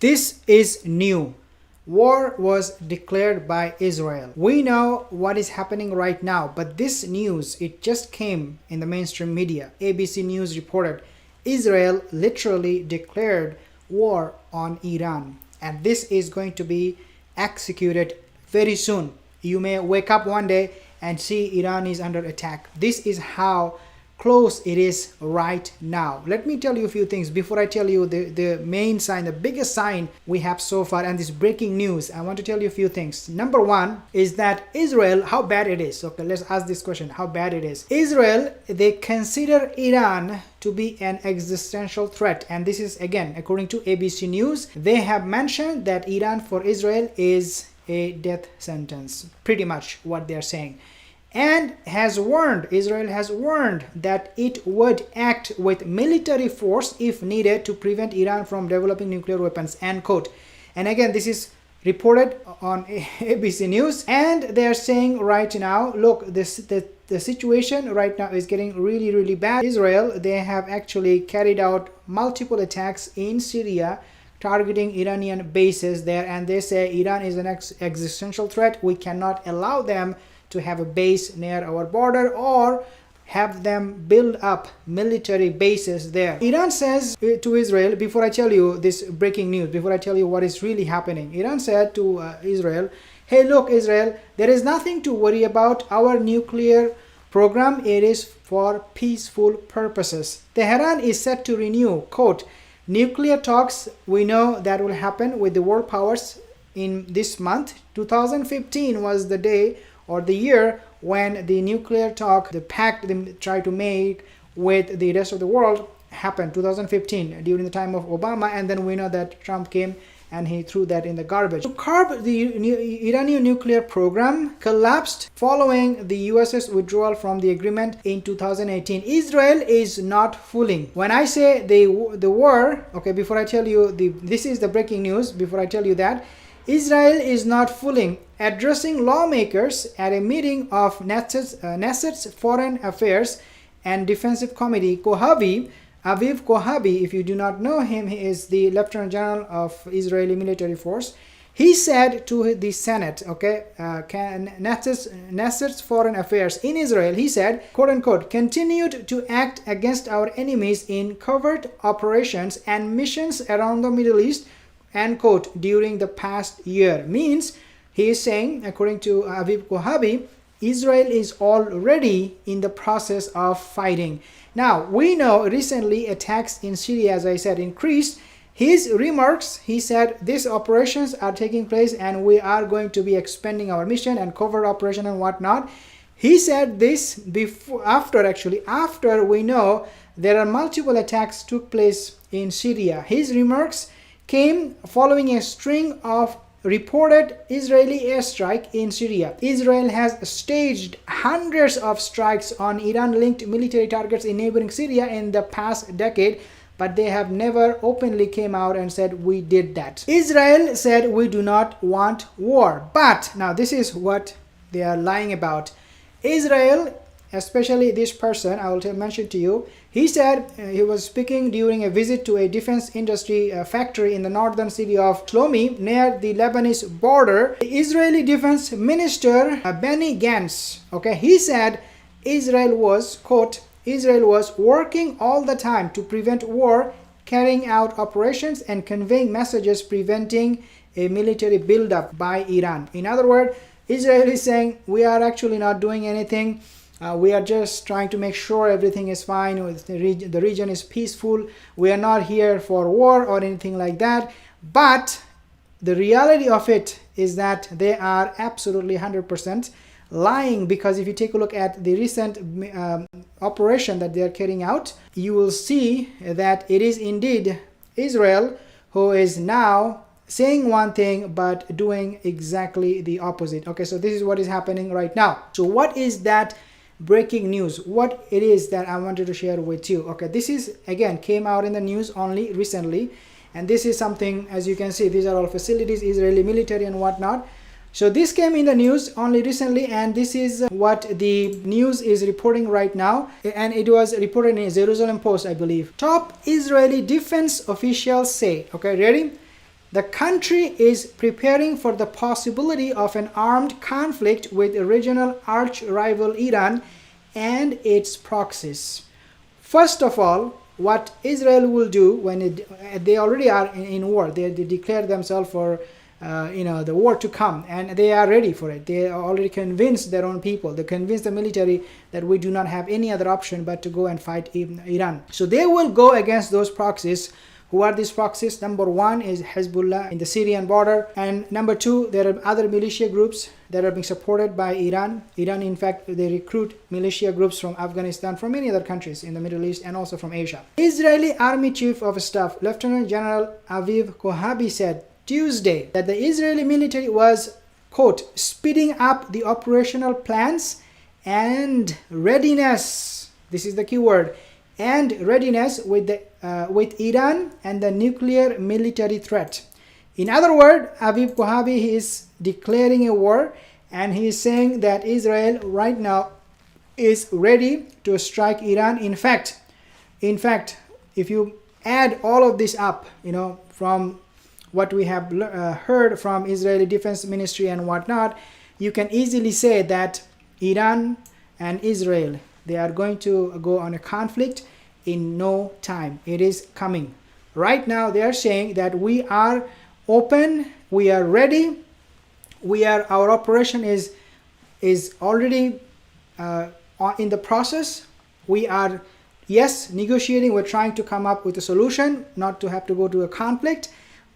This is new. War was declared by Israel. We know what is happening right now, but this news, it just came in the mainstream media. ABC News reported Israel literally declared war on Iran, and this is going to be executed very soon. You may wake up one day and see Iran is under attack. This is how close it is right now. Let me tell you a few things before I tell you the main sign, the biggest sign we have so far, and this breaking news. I want to tell you a few things. Number one is that Israel, how bad it is. Okay, let's ask this question, how bad it is. Israel, they consider Iran to be an existential threat, and this is again according to ABC News. They have mentioned that Iran for Israel is a death sentence, pretty much what they're saying, and Israel has warned that it would act with military force if needed to prevent Iran from developing nuclear weapons, end quote. And again, this is reported on ABC News, and they're saying right now, look, the situation right now is getting really bad. Israel, they have actually carried out multiple attacks in Syria targeting Iranian bases there, and they say Iran is an existential threat. We cannot allow them to have a base near our border or have them build up military bases there. Iran says to Israel, before I tell you this breaking news, before I tell you what is really happening, Iran said to Israel, hey look Israel, there is nothing to worry about. Our nuclear program, it is for peaceful purposes. Tehran is set to renew, quote, nuclear talks. We know that will happen with the world powers in this month. 2015 was the day or the year when the nuclear talk, the pact they try to make with the rest of the world happened, 2015, during the time of Obama, and then we know that Trump came and he threw that in the garbage. To curb the Iranian nuclear program collapsed following the US's withdrawal from the agreement in 2018. Israel is not fooling. When I say the war, okay, before I tell you this is the breaking news, before I tell you that, Israel is not fooling. Addressing lawmakers at a meeting of Knesset's Foreign Affairs and Defensive Committee, Aviv Kohavi, if you do not know him, he is the Lieutenant General of Israeli military force. He said to the Senate, okay, Knesset's Foreign Affairs in Israel, he said, quote unquote, continued to act against our enemies in covert operations and missions around the Middle East, end quote, during the past year. Means he is saying, according to Aviv Kohavi, Israel is already in the process of fighting. Now, we know recently attacks in Syria, as I said, increased. His remarks, he said, these operations are taking place and we are going to be expanding our mission and covert operation and whatnot. He said this after we know there are multiple attacks took place in Syria. His remarks came following a string of reported Israeli airstrike in Syria. Israel has staged hundreds of strikes on Iran-linked military targets in neighboring Syria in the past decade, but they have never openly came out and said we did that. Israel said we do not want war, but now this is what they are lying about. Israel, especially this person, I will mention to you, he said he was speaking during a visit to a defense industry factory in the northern city of Shlomi near the Lebanese border. The Israeli defense minister Benny Gantz, okay, he said Israel was, quote, Israel was working all the time to prevent war, carrying out operations and conveying messages preventing a military buildup by Iran. In other words, Israel is saying we are actually not doing anything. We are just trying to make sure everything is fine, the region is peaceful. We are not here for war or anything like that. But the reality of it is that they are absolutely 100% lying, because if you take a look at the recent operation that they are carrying out, you will see that it is indeed Israel who is now saying one thing but doing exactly the opposite. Okay, so this is what is happening right now. So what is that breaking news? What it is that I wanted to share with you? Okay, this is again came out in the news only recently, and this is something, as you can see, these are all facilities, Israeli military and whatnot. So this came in the news only recently, and this is what the news is reporting right now, and it was reported in Jerusalem Post, I believe. Top Israeli defense officials say, okay, ready? The country is preparing for the possibility of an armed conflict with regional arch-rival Iran and its proxies. First of all, what Israel will do when they already are in war, they declare themselves for the war to come, and they are ready for it. They are already convinced their own people. They convinced the military that we do not have any other option but to go and fight Iran. So they will go against those proxies. Who are these proxies? Number one is Hezbollah in the Syrian border, and number two, there are other militia groups that are being supported by Iran. Iran, in fact, they recruit militia groups from Afghanistan, from many other countries in the Middle East, and also from Asia. Israeli Army Chief of Staff Lieutenant General Aviv Kohabi said Tuesday that the Israeli military was, quote, speeding up the operational plans and readiness. This is the key word. And readiness with Iran and the nuclear military threat. In other words, Aviv Kohabi is declaring a war, and he is saying that Israel right now is ready to strike Iran. In fact, if you add all of this up, from what we have heard from Israeli Defense Ministry and whatnot, you can easily say that Iran and Israel, they are going to go on a conflict in no time. It is coming. Right now they are saying that we are open, we are ready, our operation is already in the process. We are, yes, negotiating, we're trying to come up with a solution, not to have to go to a conflict,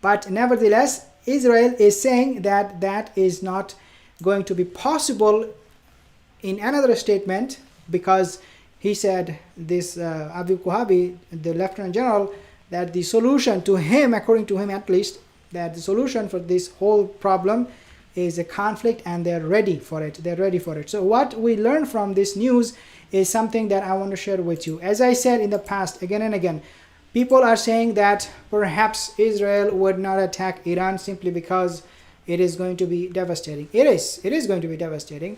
but nevertheless Israel is saying that that is not going to be possible in another statement, because he said, this Aviv Kohabi, the Lieutenant General, that the solution to him, according to him at least, that the solution for this whole problem is a conflict, and they're ready for it. They're ready for it. So what we learn from this news is something that I want to share with you. As I said in the past, again and again, people are saying that perhaps Israel would not attack Iran simply because it is going to be devastating. It is going to be devastating.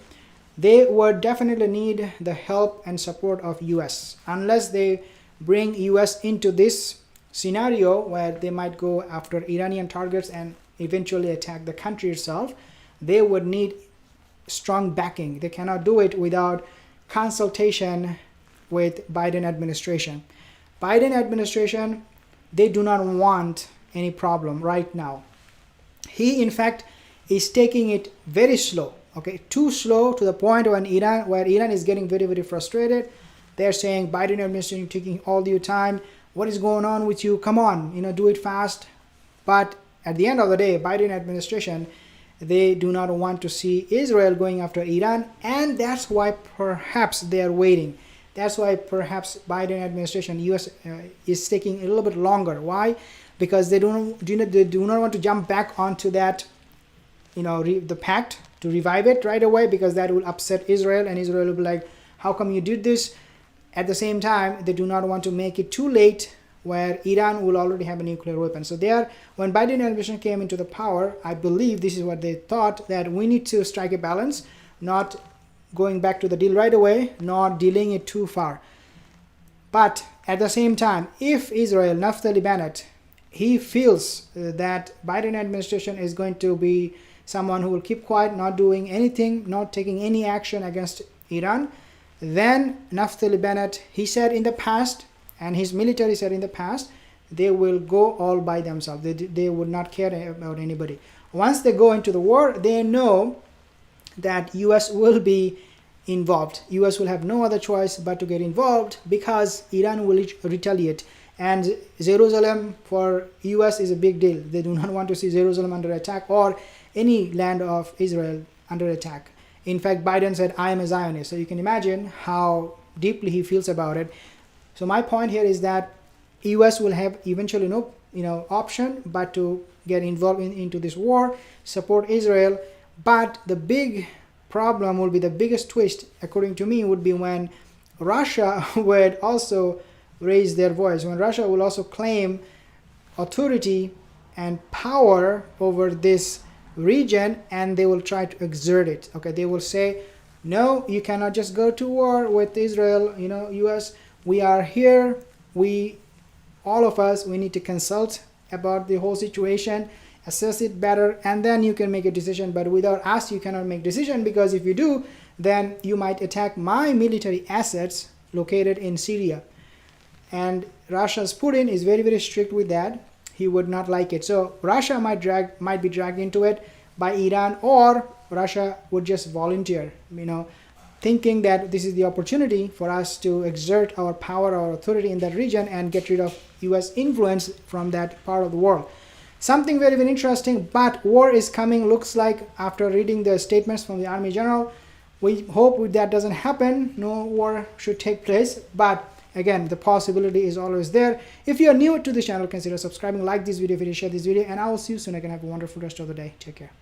They would definitely need the help and support of US. Unless they bring US into this scenario where they might go after Iranian targets and eventually attack the country itself, they would need strong backing. They cannot do it without consultation with Biden administration. Biden administration, they do not want any problem right now. He, in fact, is taking it very slow. Okay, too slow, to the point where Iran is getting very, very frustrated. They're saying, Biden administration, you're taking all your time. What is going on with you? Come on, do it fast. But at the end of the day, Biden administration, they do not want to see Israel going after Iran, and that's why perhaps they are waiting. That's why perhaps Biden administration, US, is taking a little bit longer. Why? Because they do not want to jump back onto that, the pact, to revive it right away, because that will upset Israel, and Israel will be like, how come you did this? At the same time, they do not want to make it too late where Iran will already have a nuclear weapon. So when Biden administration came into the power, I believe this is what they thought, that we need to strike a balance, not going back to the deal right away, not delaying it too far. But at the same time, if Israel, Naftali Bennett, he feels that Biden administration is going to be someone who will keep quiet, not doing anything, not taking any action against Iran, then Naftali Bennett, he said in the past, and his military said in the past, they will go all by themselves. They would not care about anybody. Once they go into the war, they know that US will be involved. US will have no other choice but to get involved, because Iran will retaliate. And Jerusalem for US is a big deal. They do not want to see Jerusalem under attack, or any land of Israel under attack. In fact, Biden said, I am a Zionist. So you can imagine how deeply he feels about it. So my point here is that US will have eventually no option but to get involved into this war, support Israel. But the big problem will be, the biggest twist, according to me, would be when Russia would also raise their voice, when Russia will also claim authority and power over this region, and they will try to exert it. Okay, they will say, no, you cannot just go to war with Israel, US, we are here, all of us, we need to consult about the whole situation, assess it better, and then you can make a decision. But without us, you cannot make decision, because if you do, then you might attack my military assets located in Syria. And Russia's Putin is very, very strict with that. He would not like it. So Russia might be dragged into it by Iran, or Russia would just volunteer, thinking that this is the opportunity for us to exert our power or authority in that region and get rid of US influence from that part of the world. Something very, very interesting, but war is coming, looks like, after reading the statements from the Army General. We hope that doesn't happen. No war should take place, but again, the possibility is always there. If you are new to this channel, consider subscribing, like this video, share this video, and I will see you soon again. Have a wonderful rest of the day. Take care.